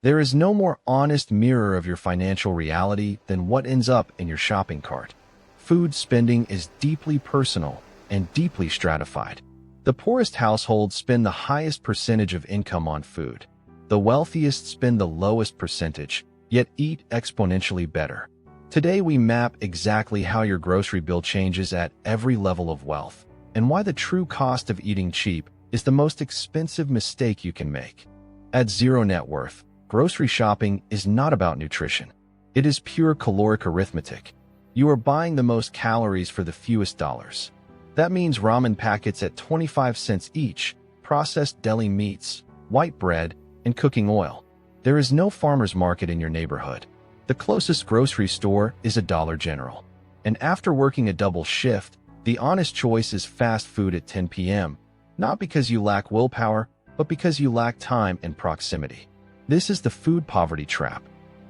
There is no more honest mirror of your financial reality than what ends up in your shopping cart. Food spending is deeply personal and deeply stratified. The poorest households spend the highest percentage of income on food. The wealthiest spend the lowest percentage, yet eat exponentially better. Today we map exactly how your grocery bill changes at every level of wealth, and why the true cost of eating cheap is the most expensive mistake you can make. At zero net worth, grocery shopping is not about nutrition. It is pure caloric arithmetic. You are buying the most calories for the fewest dollars. That means ramen packets at 25 cents each, processed deli meats, white bread, and cooking oil. There is no farmer's market in your neighborhood. The closest grocery store is a Dollar General. And after working a double shift, the honest choice is fast food at 10 p.m., not because you lack willpower, but because you lack time and proximity. This is the food poverty trap.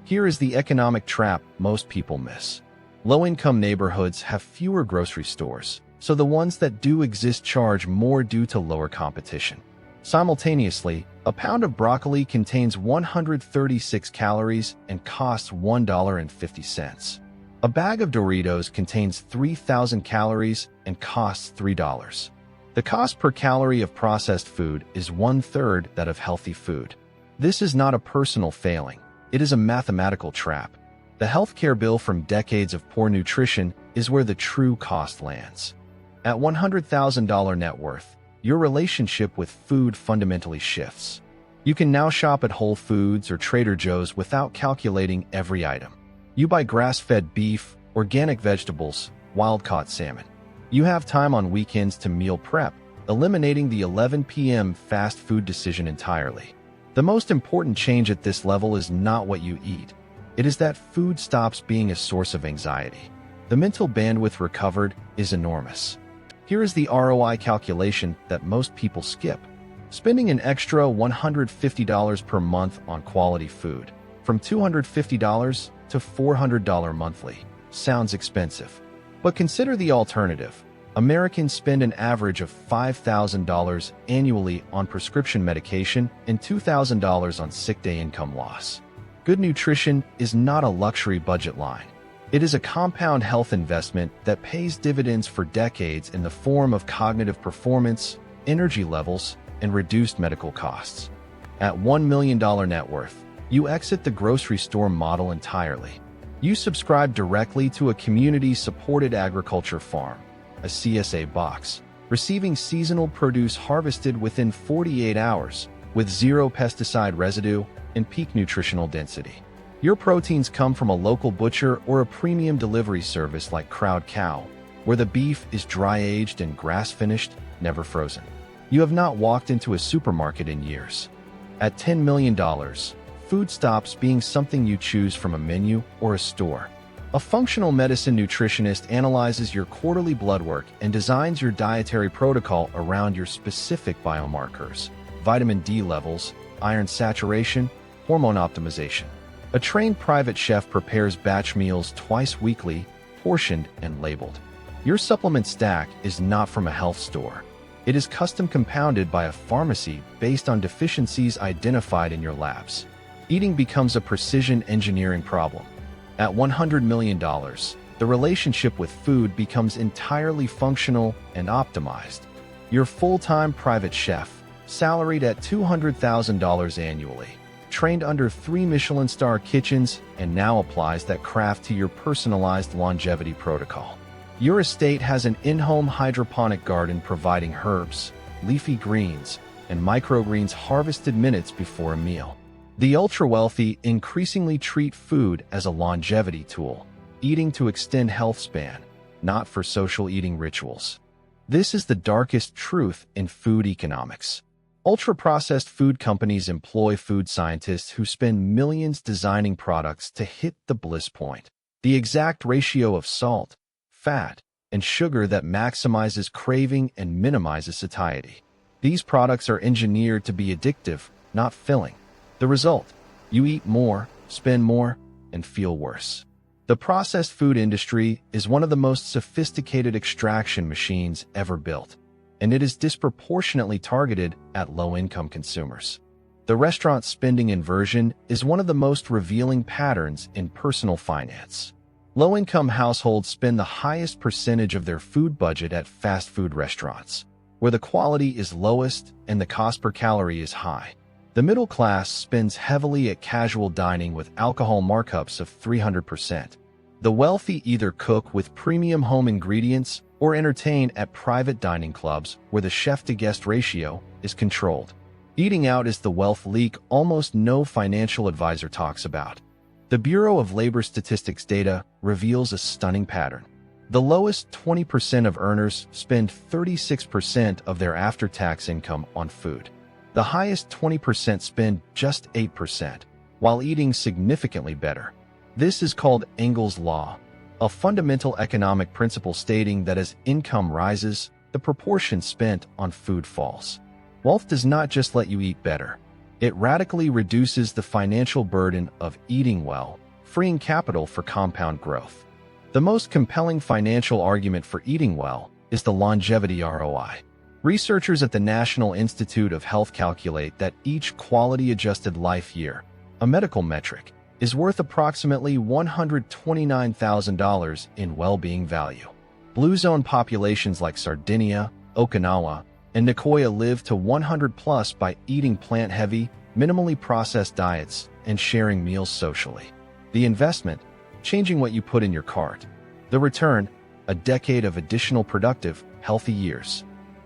Here is the economic trap most people miss. Low-income neighborhoods have fewer grocery stores, so the ones that do exist charge more due to lower competition. Simultaneously, a pound of broccoli contains 136 calories and costs $1.50. A bag of Doritos contains 3,000 calories and costs $3. The cost per calorie of processed food is 1/3 that of healthy food. This is not a personal failing. It is a mathematical trap. The healthcare bill from decades of poor nutrition is where the true cost lands. At $100,000 net worth, your relationship with food fundamentally shifts. You can now shop at Whole Foods or Trader Joe's without calculating every item. You buy grass-fed beef, organic vegetables, wild-caught salmon. You have time on weekends to meal prep, eliminating the 11 p.m. fast food decision entirely. The most important change at this level is not what you eat. It is that food stops being a source of anxiety. The mental bandwidth recovered is enormous. Here is the ROI calculation that most people skip. Spending an extra $150 per month on quality food, from $250 to $400 monthly, sounds expensive. But consider the alternative. Americans spend an average of $5,000 annually on prescription medication and $2,000 on sick day income loss. Good nutrition is not a luxury budget line. It is a compound health investment that pays dividends for decades in the form of cognitive performance, energy levels, and reduced medical costs. At $1 million net worth, you exit the grocery store model entirely. You subscribe directly to a community-supported agriculture farm, a CSA box, receiving seasonal produce harvested within 48 hours, with zero pesticide residue and peak nutritional density. Your proteins come from a local butcher or a premium delivery service like Crowd Cow, where the beef is dry-aged and grass-finished, never frozen. You have not walked into a supermarket in years. At $10 million, food stops being something you choose from a menu or a store. A functional medicine nutritionist analyzes your quarterly blood work and designs your dietary protocol around your specific biomarkers, vitamin D levels, iron saturation, hormone optimization. A trained private chef prepares batch meals twice weekly, portioned and labeled. Your supplement stack is not from a health store. It is custom compounded by a pharmacy based on deficiencies identified in your labs. Eating becomes a precision engineering problem. At $100 million, the relationship with food becomes entirely functional and optimized. Your full-time private chef, salaried at $200,000 annually, trained under 3 Michelin-star kitchens, and now applies that craft to your personalized longevity protocol. Your estate has an in-home hydroponic garden providing herbs, leafy greens, and microgreens harvested minutes before a meal. The ultra-wealthy increasingly treat food as a longevity tool, eating to extend health span, not for social eating rituals. This is the darkest truth in food economics. Ultra-processed food companies employ food scientists who spend millions designing products to hit the bliss point, the exact ratio of salt, fat, and sugar that maximizes craving and minimizes satiety. These products are engineered to be addictive, not filling. The result: you eat more, spend more, and feel worse. The processed food industry is one of the most sophisticated extraction machines ever built, and it is disproportionately targeted at low-income consumers. The restaurant spending inversion is one of the most revealing patterns in personal finance. Low-income households spend the highest percentage of their food budget at fast food restaurants, where the quality is lowest and the cost per calorie is high. The middle class spends heavily at casual dining with alcohol markups of 300%. The wealthy either cook with premium home ingredients or entertain at private dining clubs where the chef-to-guest ratio is controlled. Eating out is the wealth leak almost no financial advisor talks about. The Bureau of Labor Statistics data reveals a stunning pattern. The lowest 20% of earners spend 36% of their after-tax income on food. The highest 20% spend just 8%, while eating significantly better. This is called Engel's Law, a fundamental economic principle stating that as income rises, the proportion spent on food falls. Wealth does not just let you eat better. It radically reduces the financial burden of eating well, freeing capital for compound growth. The most compelling financial argument for eating well is the longevity ROI. Researchers at the National Institute of Health calculate that each quality-adjusted life year, a medical metric, is worth approximately $129,000 in well-being value. Blue zone populations like Sardinia, Okinawa, and Nicoya live to 100+ by eating plant-heavy, minimally processed diets and sharing meals socially. The investment, changing what you put in your cart. The return, a decade of additional productive, healthy years.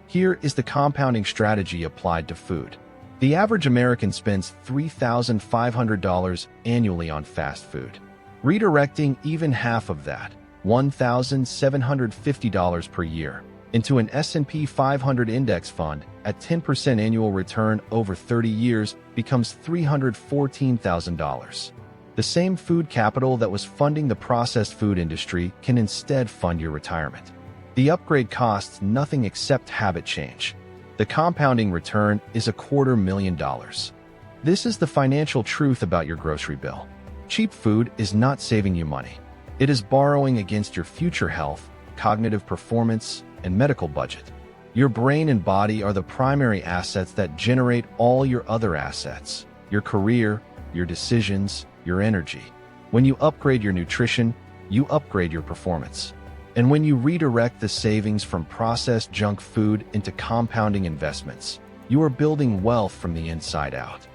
Here is the compounding strategy applied to food. The average American spends $3,500 annually on fast food. Redirecting even half of that, $1,750 per year, into an S&P 500 index fund at 10% annual return over 30 years becomes $314,000. The same food capital that was funding the processed food industry can instead fund your retirement. The upgrade costs nothing except habit change. The compounding return is $250,000. This is the financial truth about your grocery bill. Cheap food is not saving you money. It is borrowing against your future health, cognitive performance, and medical budget. Your brain and body are the primary assets that generate all your other assets, your career, your decisions, your energy. When you upgrade your nutrition, you upgrade your performance. And when you redirect the savings from processed junk food into compounding investments, you are building wealth from the inside out.